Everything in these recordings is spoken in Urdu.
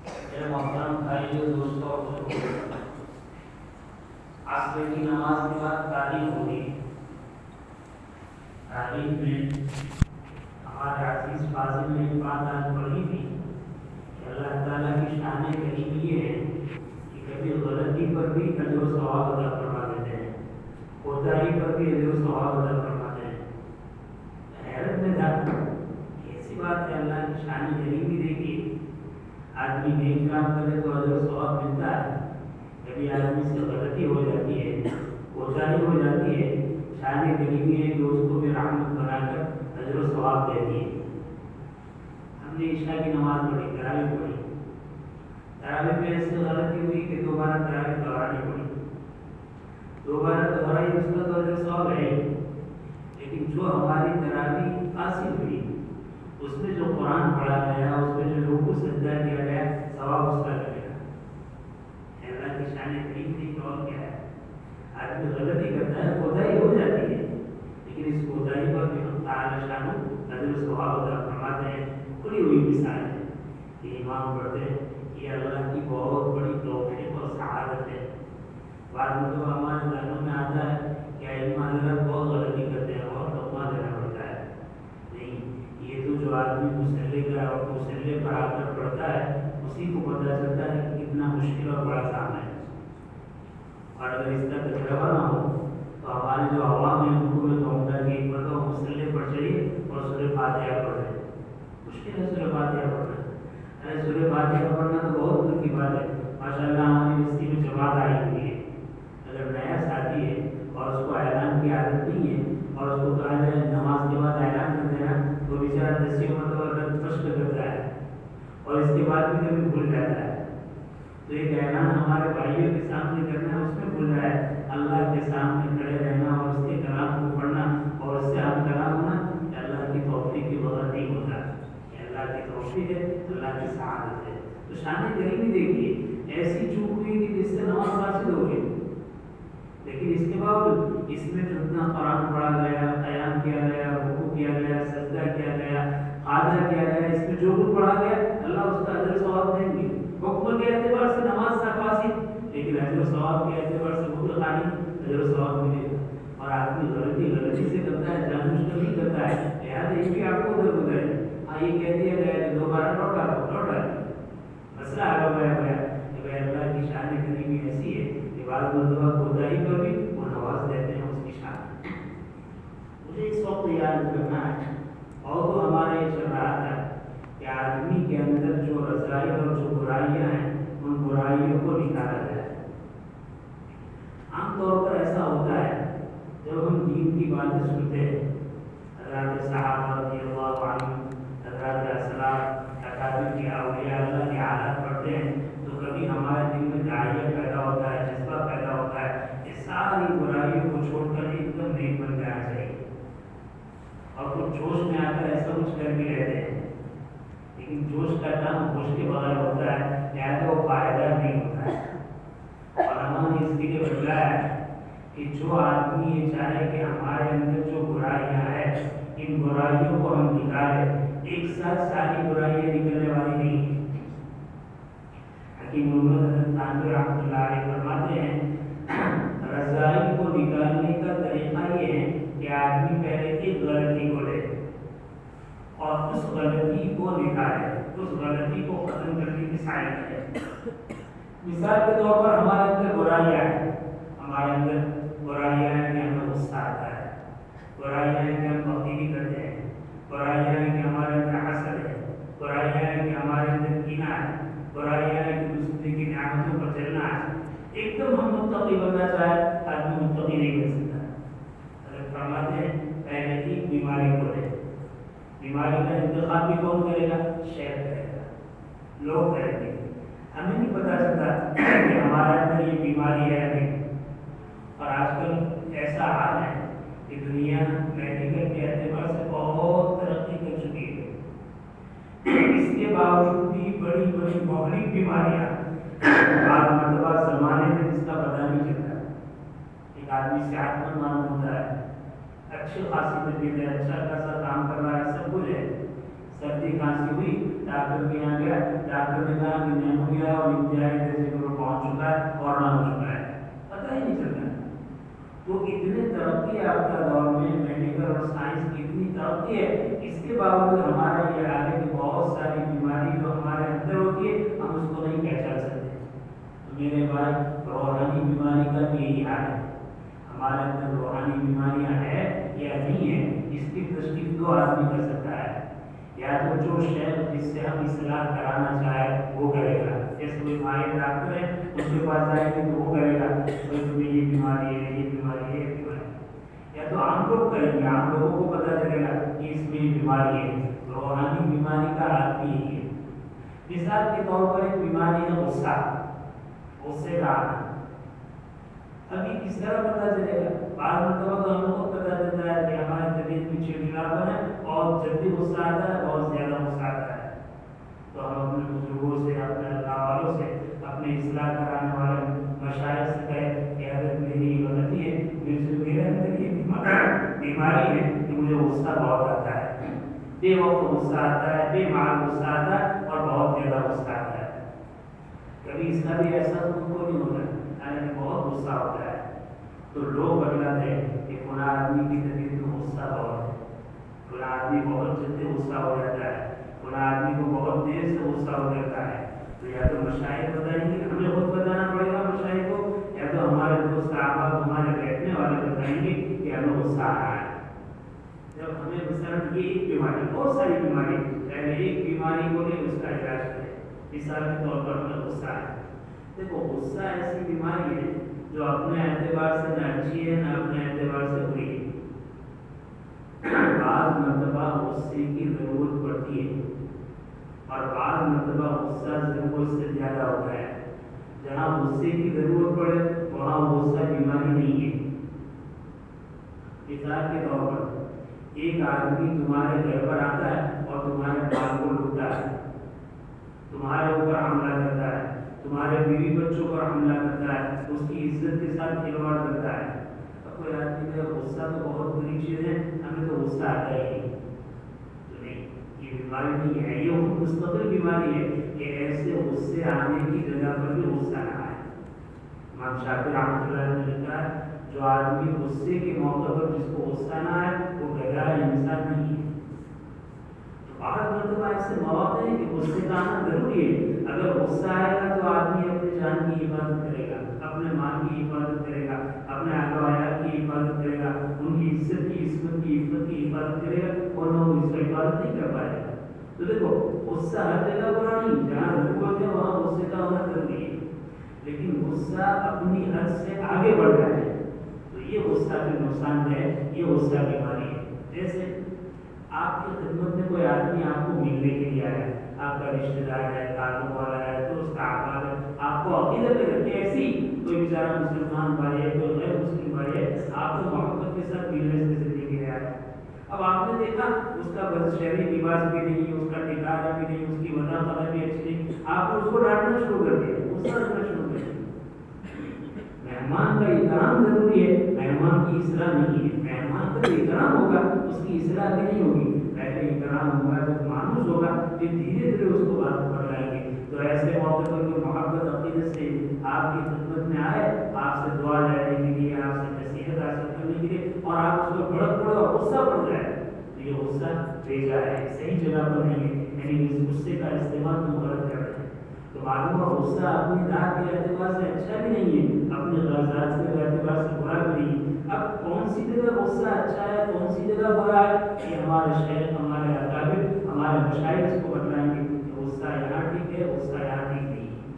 میرے محترم بھائیوں دوستوں اور بزرگوں، عصر کی نماز کے بعد تعلیم ہوگی۔ تعلیم میں ہمارے عزیز فاضل نے ایک بات آج پڑھی تھی کہ اللہ تعالیٰ کی شان کریم یہ ہے کہ کبھی غلطی پر بھی اجر و ثواب عطا فرما دیتے ہیں، کوتاہی پر بھی اجر و ثواب عطا فرماتے ہیں۔ حیرت میں تھا کہ ایسی بات ہے، اللہ کی شان کریم بھی دیکھیے، آدمی نیک کام کرے تو اجر و ثواب ملتا ہے، کبھی آدمی سے غلطی ہو جاتی ہے، کوتاہی ہو جاتی ہے، شان کریمی ہے کہ اس کو بھی رحمت بنا کر اجر و ثواب دیتی ہے۔ ہم نے عشاء کی نماز پڑھی، تراویح پڑھی، تراویح میں ایسی غلطی ہوئی کہ دوبارہ تراویح دہرانی پڑی، دوبارہ دہرائی، اس کا تو اجر و ثواب ہے، لیکن جو ہماری تراویح حاصل ہوئی اس میں جو قرآن پڑھا گیا، اس میں جو رکوع سجدہ کیا گیا، ثواب اس کا لگے گا۔ اللہ کی شان کریم نہیں تو اور کیا ہے۔ آدمی غلطی کرتا ہے، کوتاہی ہو جاتی ہے، لیکن اس کوتاہی پر بھی ہم تعالی شان اجر و ثواب عطا فرماتے ہیں۔ کھلی ہوئی مثال ہے کہ امام پڑھتے ہیں، یہ اللہ کی بہت بڑی توفیق اور سعادت ہے۔ بعض مرتبہ ہمارے ذہنوں میں آتا ہے کہ ائمہ حضرات بہت غلطی کرتے ہیں اور لقمہ دینا پڑتا ہے۔ نہیں، یہ تو جو آدمی مصلی کا اور مصلی پر آ کر پڑھتا ہے اسی کو پتہ چلتا ہے کہ کتنا مشکل اور بڑا کام ہے، اور اگر اس کا تجربہ نہ ہو تو ہمارے جو عوام ہیں ان کو میں کہوں گا کہ ایک مرتبہ مصلی پر چڑھیے اور سورہ فاتحہ پڑھ لیں۔ مشکل ہے سورہ فاتحہ پڑھنا، ارے سورہ فاتحہ پڑھنا تو بہت دور کی بات ہے۔ ماشاء اللہ ہماری بستی میں جماعت آئی ہوئی ہے، اگر نیا ساتھی ہے اور اس کو اعلان کی عادت نہیں ہے اور اس کو کہا جائے نماز کے بعد اعلان کر دینا تو بیچارہ 10 مرتبہ فشک کرتا ہے اور اس کے بعد بھی کبھی بھول جاتا ہے۔ تو ایک اعلان ہمارے بھائیوں کے سامنے کرنا ہے، اس میں بھول رہا ہے۔ اللہ کے سامنے کھڑے رہنا اور اس کے کلام کو پڑھنا اور اس سے ہم کلام ہونا اللہ کی توفیق کے بغیر نہیں ہوتا، یہ اللہ کی توفیق ہے، اللہ کی سعادت ہے۔ تو شان کریمی دیکھیے، ایسی چوک ہوئی کہ جس سے نماز فاسد ہو گئی، لیکن اس کے باوجود اس میں جو اتنا قرآن پڑھا گیا، قیام کیا گیا، رکوع کیا گیا، سجدہ کیا گیا، خاضہ کیا گیا، اس میں جو کچھ پڑھا گیا اللہ اس کا اجر ثواب دیں گے۔ حکم کے اعتبار سے نماز فاسد، لیکن اجر و ثواب کے اعتبار سے وہ خانی اجر و ثواب ملے گا۔ اور آدمی غلطی سے کرتا ہے، جان بوجھ کر نہیں کرتا ہے، لہٰذا یہ بھی آپ کو ادھر گزرے، ہاں یہ کہہ دیا گیا کہ دوبارہ لوٹ آئے، مسئلہ آگا گیا کہ اللہ کی شان کریمی ایسی ہے کہ بعض مرتبہ کوتاہی پر بھی وہ نواز دیتے ہیں اس کی شان۔ مجھے اس وقت یاد کرنا ہے اور تو ہمارے یہ چل رہا تھا کہ آدمی کے اندر جو رذائی اور جو برائیاں ہیں ان برائیوں کو نکالا جائے۔ عام طور پر ایسا ہوتا ہے جب ہم دین کی باتیں سنتے ہیں، حضرات صحابہ رضی اللہ عنہم، حضرات اسلاف، اکابر کی اولیاء اللہ کی حالات پڑھتے ہیں تو کبھی ہمارے دل میں داعیہ پیدا ہوتا ہے، جذبہ پیدا ہوتا ہے کہ ساری برائیوں کو چھوڑ کر ایک دم نیک بن جانا چاہیے، اور کچھ جوش میں آ کر ایسا کچھ کر کے رہتے ہیں، لیکن جوش کا کام ہوش کے بغیر ہوتا ہے، لہٰذا وہ پائیدار نہیں ہوتا ہے۔ اور ہم نے اس لیے بتلایا ہے کہ جو آدمی یہ چاہے کہ ہمارے اندر جو برائیاں ہیں ان برائیوں کو ہم نکالیں، ایک ساتھ ساری برائیاں نکلنے والی نہیں ہیں۔ حکیم محمد حسن تھانوی رحمۃ اللہ علیہ فرماتے ہیں رذائی کو نکالنے کا طریقہ یہ ہے کہ آدمی پہلے ایک غلطی کو لے اور اس غلطی کو نکالے، اس غلطی کو ختم کرنے کی سعی کرے۔ مثال کے طور پر ہمارے اندر برائیاں ہیں، ہمارے اندر برائیاں ہیں کہ ہمیں غصہ آتا ہے، برائیاں ہیں کہ ہم بخیلی کرتے ہیں، برائیاں ہیں کہ ہمارے اندر حسد ہے، برائیاں ہیں کہ ہمارے اندر کینہ ہے، برائیاں ہیں کہ دوسرے کی نعمتوں پر چلنا ہے۔ ایک دم ہم متقی بننا چاہے، آدمی متقی نہیں بن سکتا۔ حضرت فرماتے ہیں پہلے ایک بیماری کو لے، بیماری کا انتخاب بھی کون کرے گا؟ شیخ کرے گا، لوگ کریں گے، ہمیں نہیں پتا چلتا کہ ہمارے اندر یہ بیماری ہے نہیں۔ اور آج کل ایسا حال ہے کہ دنیا میڈیکل کے اعتبار سے بہت ترقی کر چکی ہے، اس کے باوجود بھی بڑی بڑی مہلک بیماریاں بعض مرتبہ زمانے میں جس کا پتہ نہیں چلتا۔ ایک آدمی صحت مند معلوم ہوتا ہے، اچھی خاصی طبیعت ہے، اچھا خاصا کام کر رہا ہے، سب کچھ ہے، سردی کھانسی ہوئی ڈاکٹر کے ڈاکٹر نے کہا کہ نہیں ہو گیا اور انتہائی درجے پر پہنچ چکا ہے اور نہ ہو چکا ہے، پتہ ہی نہیں چلتا۔ تو اتنے ترقی یافتہ دور میں میڈیکل اور سائنس کی اتنی ترقی ہے، اس کے باوجود ہمارا یہ حال ہے کہ بہت ساری بیماری جو ہمارے اندر ہوتی ہے ہم اس کو نہیں پہچان سکتے۔ تو میرے بھائی روحانی بیماری کا بھی یہی حال ہے، ہمارے اندر روحانی بیماریاں ہیں یا نہیں ہے، اس کی تشخیص دو آدمی کر سکتا ہے، یا تو جو شیخ جس سے ہم اصلاح کرانا چاہے وہ کرے گا، جیسے کوئی ماہر ڈاکٹر ہے اس کے پاس جائے گا تو وہ کرے گا بھائی تمہیں یہ بیماری ہے، یہ بیماری ہے، یہ بیماری ہے، یا تو عام لوگ کریں گے، عام لوگوں کو پتہ چلے گا کہ اس میں یہ بیماری ہے۔ روحانی بیماری کا آدمی ہی ہے۔ مثال کے طور پر ایک بیماری ہے غصہ، غصے کا آنا، ابھی کس طرح پتہ چلے گا؟ بعض مرتبہ تو ہم کو پتہ چلتا ہے کہ ہمارے طبیعت میں چڑچڑاپن ہے اور جب بھی غصہ آتا ہے بہت زیادہ غصہ آتا ہے، تو ہم اپنے بزرگوں سے، اپنے اللہ والوں سے، اپنے اصلاح کرانے والے مشائخ سے کہے کہ حضرت میری غلطی ہے، میرے اندر یہ بیماری ہے کہ مجھے غصہ بہت آتا ہے، بے وقت غصہ آتا ہے، بے معنی غصہ آتا ہے اور بہت زیادہ غصہ آتا ہے۔ کبھی اس کا بھی ایسا تو کو نہیں ہوتا ہے، بہت غصہ ہوتا ہے تو لوگ بتلاتے ہیں کہ فلاں آدمی کی طبیعت میں غصہ بہت ہے، فلاں آدمی بہت جلدی غصہ ہو جاتا ہے، فلاں آدمی کو بہت دیر سے غصہ ہو جاتا ہے۔ تو یا تو مشاہد بتائیں گے، ہمیں خود بتانا پڑے گا مشاہد کو، یا تو ہمارے دوست احباب ہمارے بیٹھنے والے بتائیں گے کہ ہمیں غصہ آ رہا ہے۔ جب ہمیں مثلاً یہ ایک بیماری، بہت ساری بیماری، پہلے ایک بیماری کو لے اس کا علاج کریں، مثال کے طور پر ہمیں غصہ ہے۔ دیکھو غصہ ایسی بیماری ہے جو اپنے اعتبار سے نہ اچھی ہے نہ اپنے اعتبار سے بری ہے۔ بعض مرتبہ غصے کی ضرورت پڑتی ہے اور بعض مرتبہ غصہ ضرورت سے زیادہ ہوتا ہے۔ جہاں غصے کی ضرورت پڑے وہاں غصہ بیماری نہیں ہے۔ مثال کے طور پر ایک آدمی تمہارے گھر پر آتا ہے اور تمہارے بال کو لوٹتا ہے، تمہارے اوپر حملہ کرتا ہے، تمہارے بیوی بچوں پر حملہ کرتا ہے، اس کی عزت کے ساتھ کھلواڑ کرتا ہے۔ اب کوئی آدمی کا غصہ تو بہت بری چیز ہے، ہمیں تو غصہ آتا ہی نہیں، تو نہیں، یہ بیماری نہیں ہے، یہ مستقل بیماری ہے کہ ایسے غصے آنے کی جگہ پر بھی غصہ نہ آئے۔ امام شافعی رحمۃ اللہ علیہ نے لکھا ہے جو آدمی غصے کے موقع پر جس کو غصہ نہ آئے وہ گدھا انسان نہیں ہے۔ تو بعض مرتبہ ایسے مواقع ہیں کہ غصے کا آنا ضروری ہے۔ اگر غصہ آئے گا تو آدمی اپنی جان کی حفاظت کرے گا، اپنے مال کی حفاظت کرے گا، اپنے اہل و عیال کی حفاظت کرے گا، ان کی عزت کی، عصمت کی، عفت کی حفاظت کرے گا اور وہ اس کی حفاظت نہیں کر پائے گا۔ تو دیکھو غصہ ہر جگہ برا نہیں، جہاں ضرورت ہے وہاں غصے کا ہونا ضروری ہے، لیکن غصہ اپنی حد سے آگے بڑھ جائے تو یہ غصہ بھی نقصان دہ ہے، یہ غصہ بیماری ہے۔ جیسے آپ کی خدمت میں کوئی آدمی آپ کو ملنے کے لیے آیا ہے، آپ کا رشتہ دار ہے، تعلق والا ہے، دوست احباب ہے، آپ کو عقیدت ہے کہ ایسی کوئی بیچارہ مسلمان بھائی ہے، کوئی غیر مسلم بھائی ہے، آپ کو محبت کے ساتھ ملنے سے زندگی کے لیے آیا ہے۔ اب آپ نے دیکھا اس کا بس شہری لباس بھی نہیں، اس کا ٹھکانہ بھی نہیں، اس کی وضع قدر بھی اچھی نہیں، آپ نے اس کو ڈانٹنا شروع کر دیا، غصہ کرنا شروع کر دیا۔ مہمان کا اکرام ضروری ہے، مہمان کی اصلاح نہیں ہے۔ مہمان کا اکرام ہوگا اس کی اصلاح بھی نہیں ہوگی، پہلے اکرام ہوگا جب مانوس ہوگا پھر دھیرے دھیرے اس کو بات بڑھائیں گے۔ تو ایسے موقع پر جو محبت عقیدت سے آپ کی خدمت میں آئے، آپ سے دعا لینے کے لیے، آپ سے نصیحت حاصل کرنے کے لیے، اور آپ اس کو بھڑک پڑے اور غصہ پڑ جائے تو یہ غصہ بھیجا ہے، صحیح جگہ پر نہیں ہے، یعنی اس غصے کا استعمال تم غلط کر رہے ہیں۔ تو معلوم ہے غصہ اپنی ذات کے اعتبار سے اچھا بھی نہیں ہے، اپنے ذات کے اعتبار سے برا بھی نہیں ہے۔ اب کون سی جگہ غصہ اچھا ہے، کون سی جگہ برا ہے، یہ ہمارے شیخ، ہمارے اکابر، ہمارے مشائخ اس کو بتلائیں گے کہ غصہ یہاں ٹھیک ہے، غصہ یہاں ٹھیک نہیں ہے۔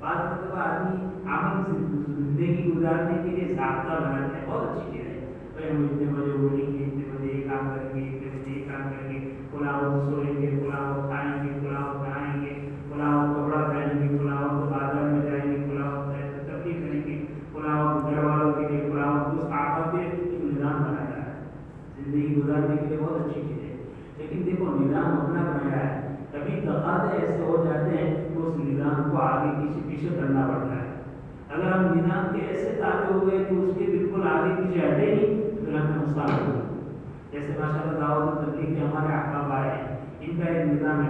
بعض مرتبہ آدمی عمل سے زندگی گزارنے کے لیے ضابطہ بناتے ہیں، بہت اچھی چیز ہے، بھائی ہم اتنے بجے اٹھیں گے، اتنے بجے یہ کام کریں گے، اتنے بجے یہ کام کریں گے، فلاں وقت سوئیں گے، فلاں وقت کھائیں گے، فلاں وقت نہائیں گے، فلاں وقت کپڑا پہنیں گے، فلاں وقت بازار میں جائیں گے، فلاں وقت تفریح کریں گے، فلاں وقت گھر والوں کے لیے، فلاں وقت دوست احباب کے لیے، ایک نظام بنایا ہے زندگی گزارنے کے لیے، بہت اچھی چیز ہے۔ لیکن دیکھو نظام اپنا بنایا ہے، کبھی تقاضے ایسے ہو جاتے ہیں کہ اس نظام کو آگے پیچھے کرنا پڑتا ہے۔ اگر ہم نظام کے ایسے تابع ہو گئے کہ اس کے بالکل آگے پیچھے ہٹے نہیں تو پھر ہمیں نقصان ہوگا۔ جیسے ماشاء اللہ دعوت و تبلیغ کے ہمارے احباب آئے ہیں، ان کا ایک نظام ہے،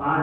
5